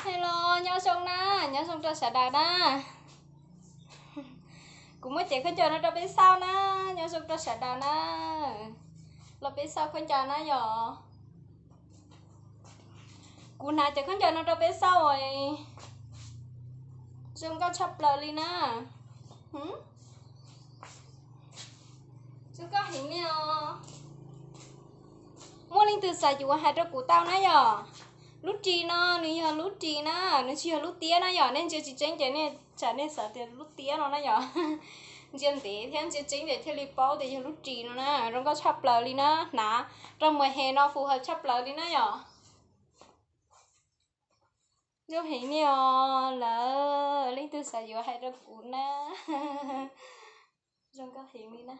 Hello, nhau xong na, nhau xong cho xã đạt na. Cũng mới chạy khơi chờ nó cho bên sau na, nhau xong cho xã đạt na. Là bên sau khơi chờ na giờ. Cú nào chạy khơi chờ nó cho bên sau rồi. Chúng có chấp lời đi na. Chúng có hình nè. Mua linh từ xài chú hai cho cú tao na giờ. Lúc trì nó, nếu như lúc trì nó, nếu chỉ lúc tía nó giờ nên chỉ tránh cái này, chả nên sợ tiền lúc tía nó giờ. Dân tí thì chỉ tránh để theo lịch báo để lúc trì nó nè, rồi có chấp lời đi nó, nã, trong mùa hè nó phù hợp chấp lời đi nó giờ. Rồi hình như là linh từ xài vừa hay ra cuốn na, rồi có hình đi nè.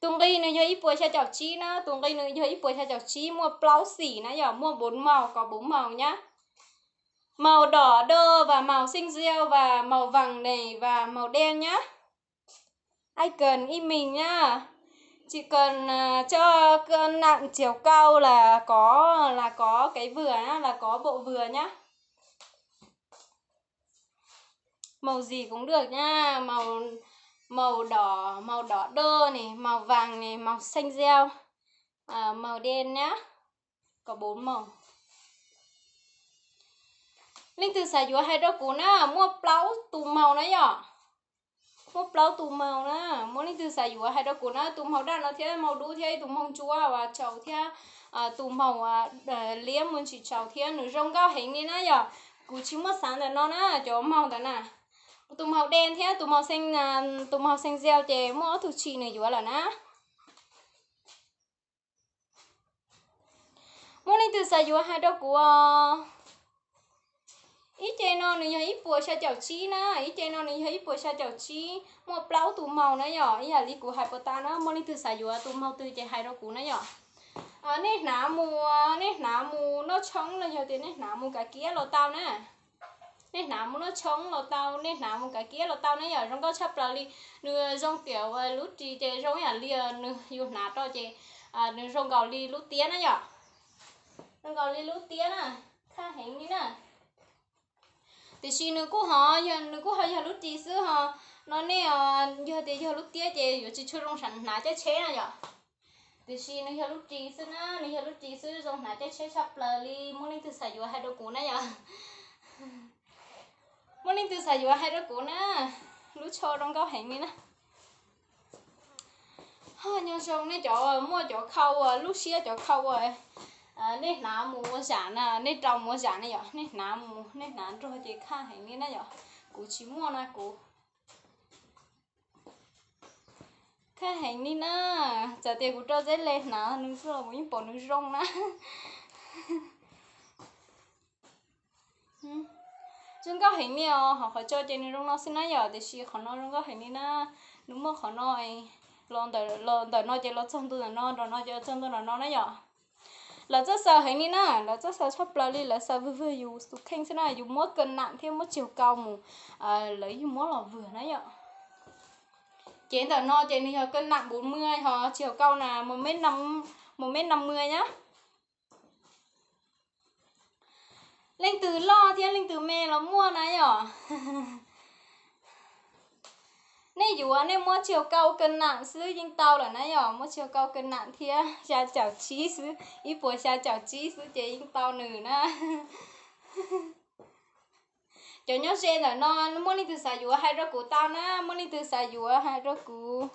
Tung cây này cho ít bùa cho chảo chi na, tung cây này cho ít bùa cho chảo chi mua plau xỉ na giờ mua 4 màu có 4 màu nhá. Màu đỏ đơ và màu xanh rêu và màu vàng này và màu đen nhá. Ai cần im mình nhá. Chỉ cần cho cân nặng chiều cao là có cái vừa nhá, là có bộ vừa nhá. Màu gì cũng được nhá, màu đỏ đơ này, màu vàng này, màu xanh rêu, màu đen nhá. Có 4 màu. Linh từ xài dúa hai đôi cú na, mua plau tù màu nó nhở. Mua plau tù màu na, mua linh từ xài dúa hai đôi cú na, tù màu đa nó thế màu đu thế, tù màu chúa và chầu thế, tù màu liếm muốn chỉ chầu thế, nửa rong cao hình đi na nhở. Cú chỉ mua sáng là nó na, chỗ màu đó nè. Tù màu đen thế, tù màu xanh rêu chè, mua thủ chỉ này dúa là na. Mua linh từ xài dúa hai đôi cú ít chơi nó này ít bùa sa chảo chi na, ít chơi nó này ít bùa sa chảo chi, mua plau tù màu nó nhỏ, ý là lý của hai bota nó, mua linh từ xài dừa tù màu từ chơi hai đôi cú nó nhỏ, nét ná mù nó trống là nhiều tiền nét ná mù cả kia lò tao nè, nét ná mù nó trống lò tao, nét ná mù cả kia lò tao nó nhỏ, trong có chấp là li, nửa rong kiểu lút chi chơi rong nhà li nửa yêu ná to chơi, nửa rong gạo li lút tía nó nhỏ, rong gạo li lút tía nè, kha hình như nè. Thì khi nữa cô họ giờ lúc tí xưa họ nó nè giờ lúc tía chị giờ chỉ cho rong sẵn nãy chết chế này giờ thì khi nữa giờ lúc tí xưa nó giờ lúc tí xưa rong nãy chết chế sắp là đi muốn lên từ xài vừa hai đôi cũ này giờ muốn lên từ xài vừa hai đôi cũ nè lúc cho rong cao hình đi nè nhưng xong nè chỗ mua chỗ khâu lúc xưa chỗ khâu rồi nét ná mua sản nét trồng mua sản này giờ nét ná rồi chị khá hình như này giờ cú chỉ mua này cú khá hình như nè giờ tiền cú cho dễ lên ná nước sôi muốn bỏ nước rong nè chúng có hình như họ phải cho chị nước rong nó xin nói giờ thì chỉ họ nói chúng có hình như nè đúng không họ nói lon đời nói chị lon xong tôi là non rồi nói chị xong tôi là non đấy giờ là rất sợ hình như nè là rất sợ chắp lời đi là sợ vừa dù sụt khinh thế này dù mỗi cân nặng thêm mỗi chiều cao mù lấy dù mỗi lò vừa đấy ạ chén tờ no chén thì cân nặng 40 họ chiều cao là 1m50 nhá lên từ lo thiên lên từ mẹ nó mua này ạ nè dù anh mua chiều cao cân nặng xứ nhưng tao là nãy giờ mua chiều cao cân nặng thì xa chảo chí xứ ít bữa xa chảo chí xứ chế nhưng tao nử na cho nhớ xe là nó mua đi từ xài dừa hai rau củ tao na mua đi từ xài dừa hai rau củ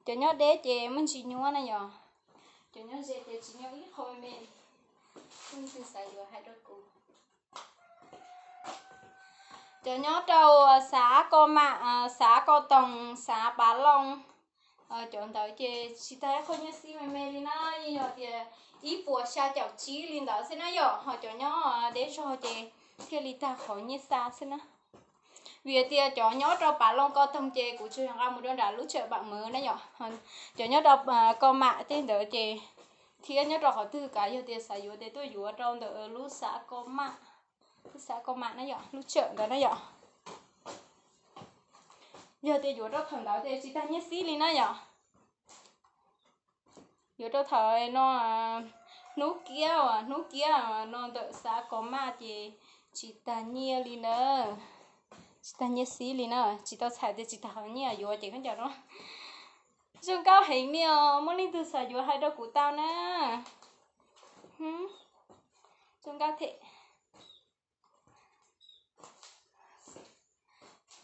cho nhớ đế chế mình chỉ nhớ này giờ cho nhớ xe chế chỉ nhớ ít thôi mẹ mua từ xài dừa hai rau củ cho nhớ trâu xã co mạ xã co tòng xã bá long chọn tới chị chỉ thấy không nhớ xí mẹ đi na giờ thì ít bùa xa chảo chí lên đó xem nó giờ họ cho nhớ để cho chị thì li ta khỏi nhớ xa xem nó vì thì cho nhớ trâu bá long co tòng chị của trường ra một đứa đã lúc chợ bạn mới nó giờ cho nhớ trâu co mạ tên đỡ chị thì nhớ trâu họ từ cái giờ thì xài vừa thì tôi vừa trâu đỡ lúc xã co mạ xã có mạng nó nhỏ lúc chợ đó nó nhỏ giờ thì vừa đó thằng đó thì chỉ ta nhét xí lên nó nhỏ vừa đó thời nó nú kia nó đợi xã có ma thì chỉ ta nhia đi nữa chỉ ta nhia xí đi nữa chỉ tao xài thì chỉ ta nhia vô chỉ không chả nó chúng cao hình nè muốn đi từ xài vô hai đứa của tao nè chúng cao thị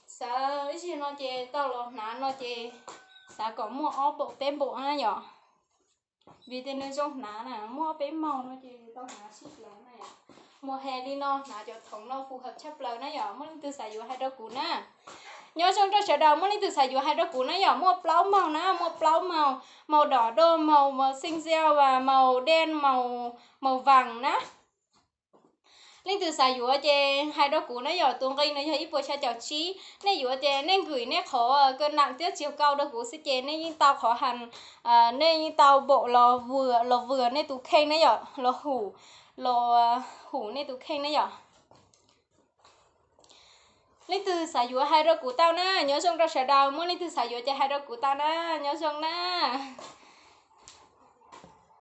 sao cái gì nó chê tao lo ná nó chê sao có mua ó bộ tem bộ ha nhở vì thế nên trong ná nè mua bé màu nó chê tao ná ship lớn này mùa hè đi nó ná cho thống nó phù hợp chấp lời nó nhở muốn từ xài vô hai đứa của nè nhớ trong cho chờ đầu muốn đi từ xài vô hai đứa của nó nhở mua plau màu nè mua plau màu đỏ đô màu xinh reo và màu đen màu vàng nè nên từ xài dũa chè hai đứa cũ nó giờ tuần gây nó hơi ít bữa cha chào chí nên dũa chè nên gửi nên khó cân nặng tiết chiều cao đứa cũ sẽ chè nên những tao khó hẳn nên những tao bộ lò vừa nên tụ khen nó giờ lò hủ nên tụ khen nó giờ lấy từ xài dũa hai đứa cũ tao nè nhớ xong ra sợ đầu muốn lấy từ xài dũa chè hai đứa cũ tao nè nhớ xong nè